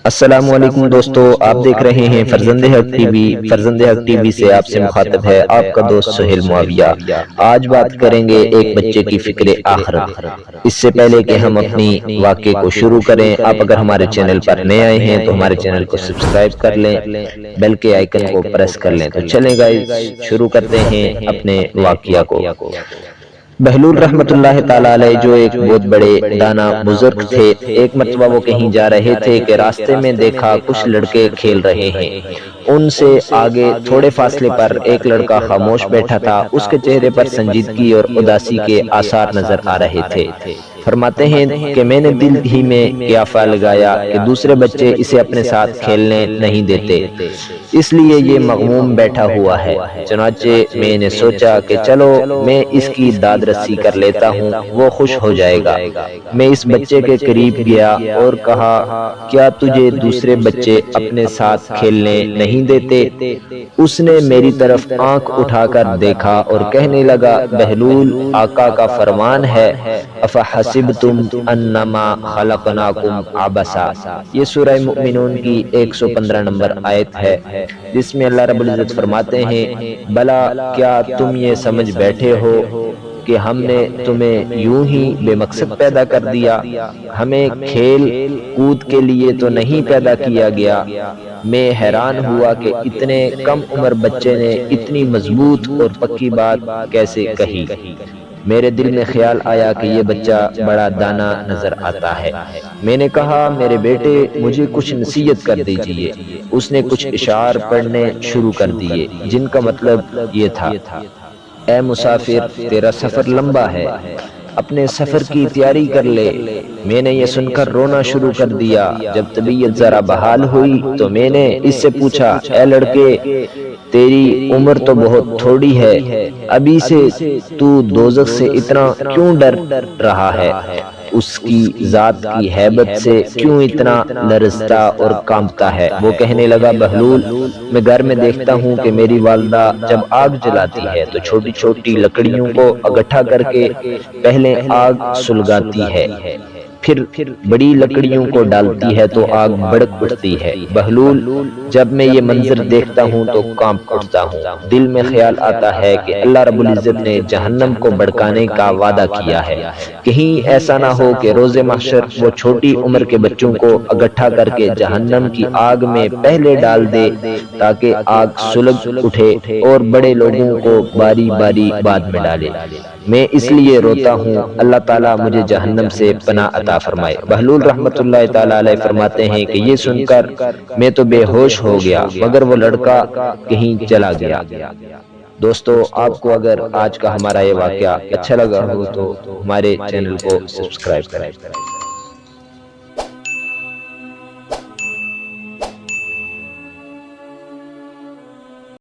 السلام علیکم دوستو، آپ دیکھ رہے ہیں فرزند ٹی وی۔ فرزند ٹی وی سے آپ سے مخاطب ہے آپ کا دوست سہیل معاویہ۔ آج بات کریں گے ایک بچے کی فکر آخرت۔ اس سے پہلے کہ ہم اپنی واقعے کو شروع کریں، آپ اگر ہمارے چینل پر نئے آئے ہیں تو ہمارے چینل کو سبسکرائب کر لیں، بیل کے آئیکن کو پریس کر لیں۔ تو چلیں گائز، شروع کرتے ہیں اپنے واقعہ کو۔ بہلول رحمت اللہ تعالی علیہ جو ایک بہت بڑے دانا بزرگ تھے، ایک مرتبہ وہ کہیں جا رہے تھے کہ راستے میں دیکھا کچھ لڑکے کھیل رہے ہیں۔ ان سے آگے تھوڑے فاصلے پر ایک لڑکا خاموش بیٹھا تھا، اس کے چہرے پر سنجیدگی اور اداسی کے آثار نظر آ رہے تھے۔ فرماتے ہیں کہ میں نے دل ہی میں قیافہ لگایا کہ دوسرے بچے اسے اپنے ساتھ کھیلنے نہیں دیتے، اس لیے یہ مغموم بیٹھا ہوا ہے۔ چنانچہ میں نے سوچا کہ چلو میں اس کی داد رسی کر لیتا ہوں، وہ خوش ہو جائے گا۔ میں اس بچے کے قریب گیا اور کہا، کیا تجھے دوسرے بچے اپنے ساتھ کھیلنے نہیں دیتے؟ اس نے میری طرف آنکھ اٹھا کر دیکھا اور کہنے لگا، بہلول، آقا کا فرمان ہے، افحسبتم انما خلقناکم عبثا۔ یہ سورہ مومنون کی 115 نمبر آیت ہے، جس میں اللہ رب العزت فرماتے ہیں، بلا کیا تم یہ سمجھ بیٹھے ہو کہ ہم نے تمہیں یوں ہی بے مقصد پیدا کر دیا؟ ہمیں کھیل کود کے لیے تو نہیں پیدا کیا گیا۔ میں حیران ہوا کہ اتنے کم عمر بچے نے اتنی مضبوط اور پکی بات کیسے کہی۔ میرے دل میں خیال آیا کہ یہ بچہ بڑا دانا نظر آتا ہے۔ میں نے کہا، میرے بیٹے، مجھے کچھ نصیحت کر دیجئے۔ اس نے کچھ اشعار پڑھنے شروع کر دیے، جن کا مطلب یہ تھا، اے مسافر، تیرا سفر لمبا ہے، اپنے سفر کی تیاری کر لے۔ میں نے یہ سن کر رونا شروع کر دیا۔ جب طبیعت ذرا بحال ہوئی تو میں نے اس سے پوچھا، اے لڑکے، تیری عمر تو بہت تھوڑی ہے، ابھی سے تو دوزخ سے اتنا کیوں ڈر رہا ہے؟ اس کی ذات کی ہیبت سے کیوں اتنا لرزتا اور کانپتا ہے؟ وہ کہنے لگا، بہلول، میں گھر میں دیکھتا ہوں کہ میری والدہ جب آگ جلاتی ہے تو چھوٹی چھوٹی لکڑیوں کو اکٹھا کر کے پہلے آگ سلگاتی ہے، پھر بڑی لکڑیوں کو ڈالتی ہے تو آگ بھڑک اٹھتی ہے۔ بہلول، جب میں یہ منظر دیکھتا ہوں تو کانپ اٹھتا ہوں۔ دل میں خیال آتا ہے کہ اللہ رب العزت نے جہنم کو بھڑکانے کا وعدہ کیا ہے، کہیں ایسا نہ ہو کہ روز محشر وہ چھوٹی عمر کے بچوں کو اکٹھا کر کے جہنم کی آگ میں پہلے ڈال دے تاکہ آگ سلگ اٹھے اور بڑے لوگوں کو باری باری بعد میں ڈالے۔ میں اس لیے روتا ہوں، اللہ تعالیٰ مجھے جہنم سے پناہ عطا فرمائے۔ بہلول رحمت اللہ تعالیٰ علیہ فرماتے ہیں کہ یہ سن کر میں تو بے ہوش ہو گیا، مگر وہ لڑکا کہیں چلا گیا۔ دوستو، آپ کو اگر آج کا ہمارا یہ واقعہ اچھا لگا ہو تو ہمارے چینل کو سبسکرائب کریں۔